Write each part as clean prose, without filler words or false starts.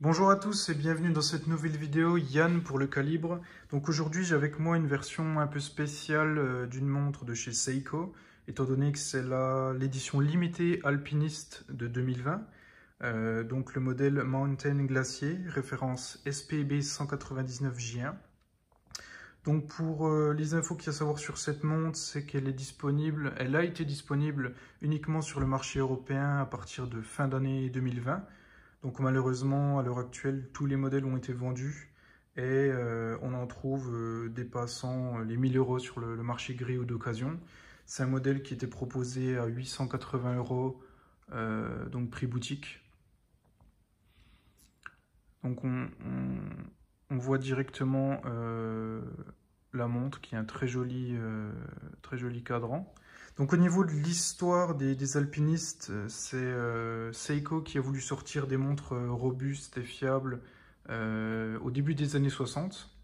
Bonjour à tous et bienvenue dans cette nouvelle vidéo, Yann pour le calibre. Donc aujourd'hui j'ai avec moi une version un peu spéciale d'une montre de chez Seiko, étant donné que c'est l'édition limitée alpiniste de 2020. Donc le modèle Mountain Glacier, référence SPB 199J1. Donc pour les infos qu'il y a à savoir sur cette montre, c'est qu'elle est disponible, elle a été disponible uniquement sur le marché européen à partir de fin d'année 2020. Donc malheureusement, à l'heure actuelle, tous les modèles ont été vendus et on en trouve dépassant les 1000 € sur le marché gris ou d'occasion. C'est un modèle qui était proposé à 880 €, donc prix boutique. Donc on voit directement la montre qui a un très joli cadran. Donc au niveau de l'histoire des alpinistes, c'est Seiko qui a voulu sortir des montres robustes et fiables au début des années 60.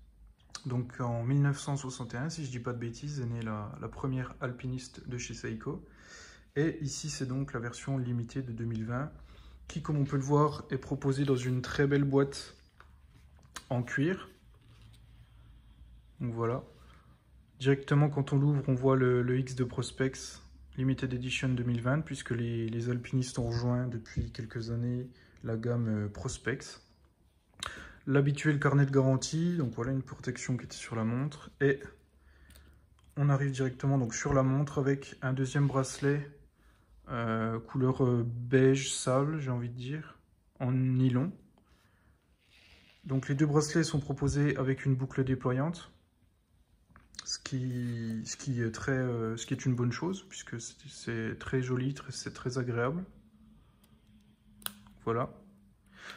Donc en 1961, si je ne dis pas de bêtises, est née la première alpiniste de chez Seiko. Et ici c'est donc la version limitée de 2020 qui, comme on peut le voir, est proposée dans une très belle boîte en cuir. Donc voilà. Directement, quand on l'ouvre, on voit le X de Prospex Limited Edition 2020, puisque les alpinistes ont rejoint depuis quelques années la gamme Prospex. L'habituel carnet de garantie, donc voilà une protection qui était sur la montre. Et on arrive directement donc sur la montre avec un deuxième bracelet couleur beige sable, j'ai envie de dire, en nylon. Donc les deux bracelets sont proposés avec une boucle déployante. Ce qui est une bonne chose, puisque c'est très joli, c'est très agréable. Voilà.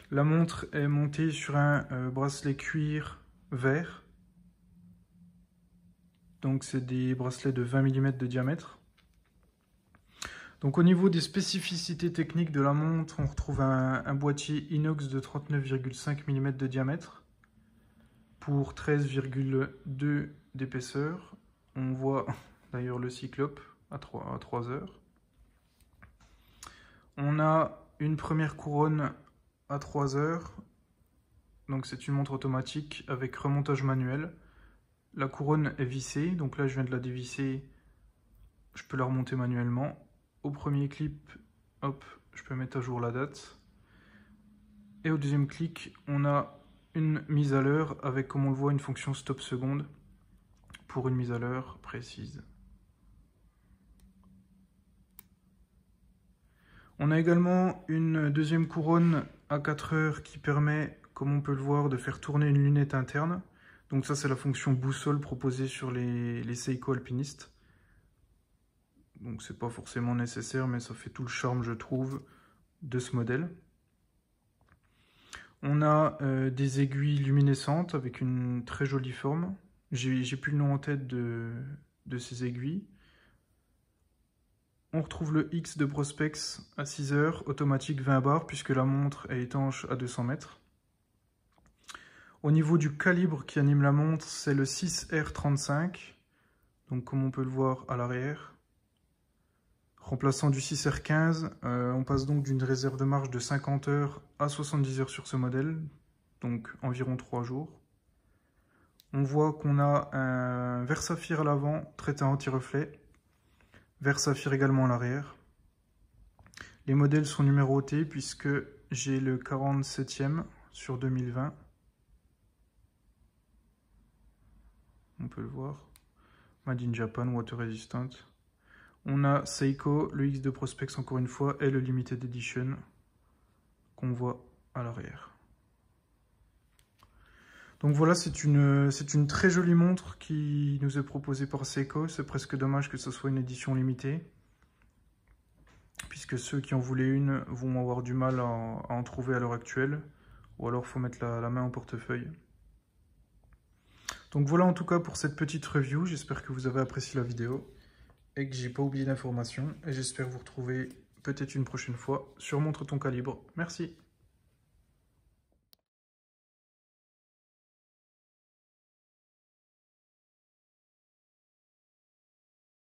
La montre est montée sur un bracelet cuir vert. Donc c'est des bracelets de 20 mm de diamètre. Donc au niveau des spécificités techniques de la montre, on retrouve un boîtier inox de 39,5 mm de diamètre pour 13,2 d'épaisseur. On voit d'ailleurs le cyclope à 3 heures. On a une première couronne à 3 heures. Donc c'est une montre automatique avec remontage manuel. La couronne est vissée, donc là je viens de la dévisser. Je peux la remonter manuellement. Au premier clip, hop, je peux mettre à jour la date. Et au deuxième clic, on a une mise à l'heure avec, comme on le voit, une fonction stop seconde pour une mise à l'heure précise. On a également une deuxième couronne à 4 heures qui permet, comme on peut le voir, de faire tourner une lunette interne. Donc ça, c'est la fonction boussole proposée sur les Seiko alpinistes. Donc c'est pas forcément nécessaire, mais ça fait tout le charme, je trouve, de ce modèle. On a des aiguilles luminescentes avec une très jolie forme. J'ai plus le nom en tête de ces aiguilles. On retrouve le X de Prospex à 6 heures, automatique 20 bars, puisque la montre est étanche à 200 mètres. Au niveau du calibre qui anime la montre, c'est le 6R35, donc comme on peut le voir à l'arrière. Remplaçant du 6R15, on passe donc d'une réserve de marche de 50 heures à 70 heures sur ce modèle, donc environ 3 jours. On voit qu'on a un verre saphir à l'avant, traité anti-reflet, verre saphir également à l'arrière. Les modèles sont numérotés puisque j'ai le 47e sur 2020. On peut le voir. Made in Japan, water resistant. On a Seiko, le X de Prospex encore une fois, et le Limited Edition qu'on voit à l'arrière. Donc voilà, c'est une très jolie montre qui nous est proposée par Seiko. C'est presque dommage que ce soit une édition limitée, puisque ceux qui en voulaient une vont avoir du mal à en trouver à l'heure actuelle, ou alors il faut mettre la main au portefeuille. Donc voilà en tout cas pour cette petite review, j'espère que vous avez apprécié la vidéo et que j'ai pas oublié d'informations, et j'espère vous retrouver peut-être une prochaine fois sur Montre ton calibre. Merci.